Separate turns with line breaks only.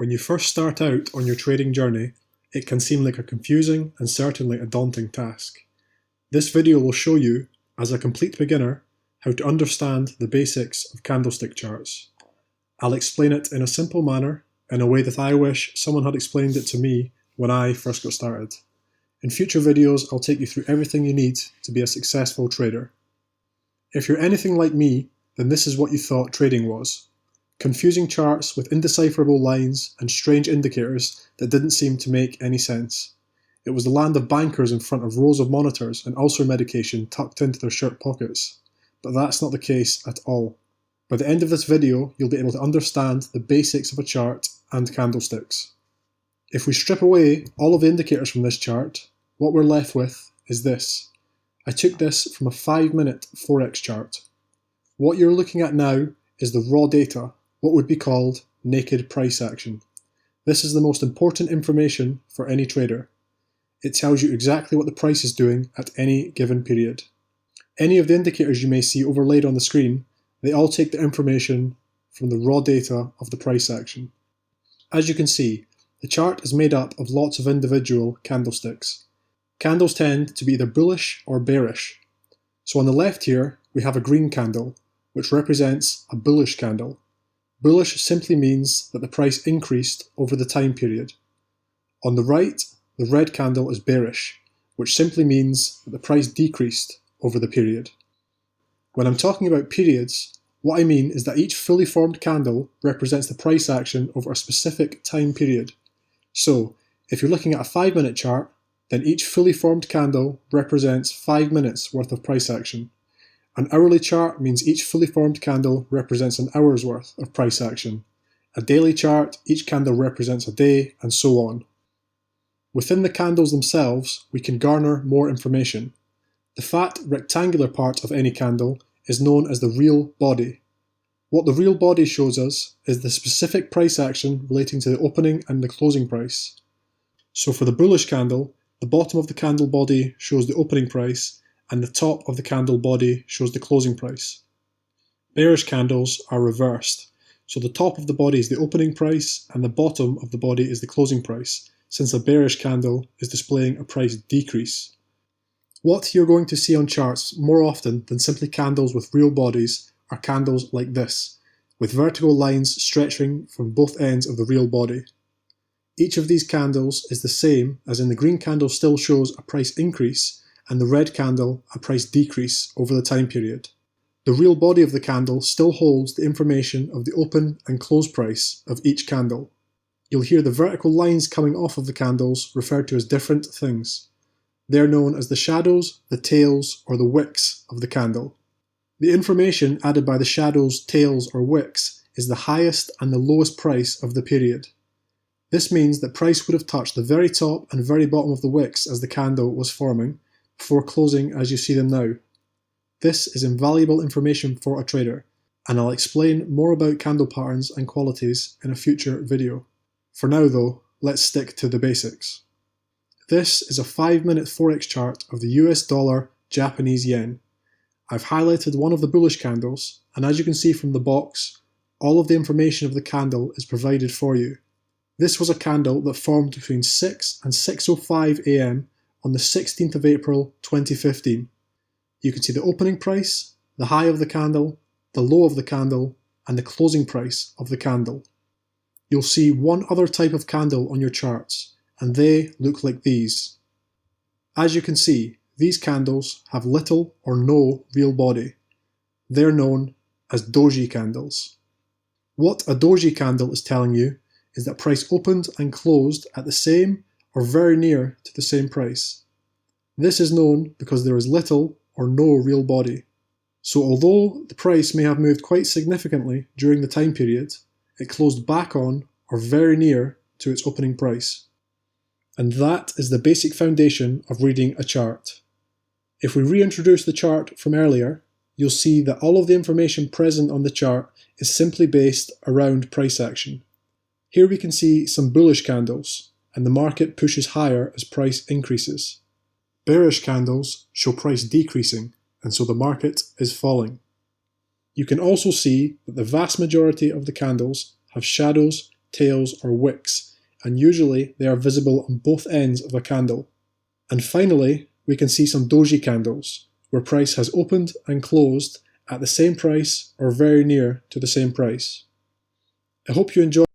When you first start out on your trading journey, it can seem like a confusing and certainly a daunting task. This video will show you, as a complete beginner, how to understand the basics of candlestick charts. I'll explain it in a simple manner, in a way that I wish someone had explained it to me when I first got started. In future videos, I'll take you through everything you need to be a successful trader. If you're anything like me, then this is what you thought trading was. Confusing charts with indecipherable lines and strange indicators that didn't seem to make any sense. It was the land of bankers in front of rows of monitors and ulcer medication tucked into their shirt pockets. But that's not the case at all. By the end of this video, you'll be able to understand the basics of a chart and candlesticks. If we strip away all of the indicators from this chart, what we're left with is this. I took this from a 5-minute Forex chart. What you're looking at now is the raw data, what would be called naked price action. This is the most important information for any trader. It tells you exactly what the price is doing at any given period. Any of the indicators you may see overlaid on the screen, they all take the information from the raw data of the price action. As you can see, the chart is made up of lots of individual candlesticks. Candles tend to be either bullish or bearish. So on the left here, we have a green candle, which represents a bullish candle. Bullish simply means that the price increased over the time period. On the right, the red candle is bearish, which simply means that the price decreased over the period. When I'm talking about periods, what I mean is that each fully formed candle represents the price action over a specific time period. So, if you're looking at a 5-minute chart, then each fully formed candle represents 5 minutes worth of price action. An hourly chart means each fully formed candle represents an hour's worth of price action. A daily chart, each candle represents a day, and so on. Within the candles themselves, we can garner more information. The fat rectangular part of any candle is known as the real body. What the real body shows us is the specific price action relating to the opening and the closing price. So for the bullish candle, the bottom of the candle body shows the opening price, and the top of the candle body shows the closing price. Bearish candles are reversed, so the top of the body is the opening price and the bottom of the body is the closing price, since a bearish candle is displaying a price decrease. What you're going to see on charts more often than simply candles with real bodies are candles like this, with vertical lines stretching from both ends of the real body. Each of these candles is the same, as in the green candle still shows a price increase, and the red candle a price decrease over the time period. The real body of the candle still holds the information of the open and close price of each candle. You'll hear the vertical lines coming off of the candles referred to as different things. They are known as the shadows, the tails, or the wicks of the candle. The information added by the shadows, tails, or wicks is the highest and the lowest price of the period. This means that price would have touched the very top and very bottom of the wicks as the candle was forming, before closing as you see them now. This is invaluable information for a trader, and I'll explain more about candle patterns and qualities in a future video. For now though, let's stick to the basics. This is a 5-minute Forex chart of the US dollar Japanese yen. I've highlighted one of the bullish candles, and as you can see from the box, all of the information of the candle is provided for you. This was a candle that formed between 6 and 6:05 AM on the 16th of April 2015. You can see the opening price, the high of the candle, the low of the candle, and the closing price of the candle. You'll see one other type of candle on your charts, and they look like these. As you can see, these candles have little or no real body. They're known as doji candles. What a doji candle is telling you is that price opened and closed at the same or very near to the same price. This is known because there is little or no real body. So although the price may have moved quite significantly during the time period, it closed back on or very near to its opening price. And that is the basic foundation of reading a chart. If we reintroduce the chart from earlier, you'll see that all of the information present on the chart is simply based around price action. Here we can see some bullish candles, and the market pushes higher as price increases. Bearish candles show price decreasing, and so the market is falling. You can also see that the vast majority of the candles have shadows, tails, or wicks, and usually they are visible on both ends of a candle. And finally, we can see some doji candles, where price has opened and closed at the same price or very near to the same price. I hope you enjoyed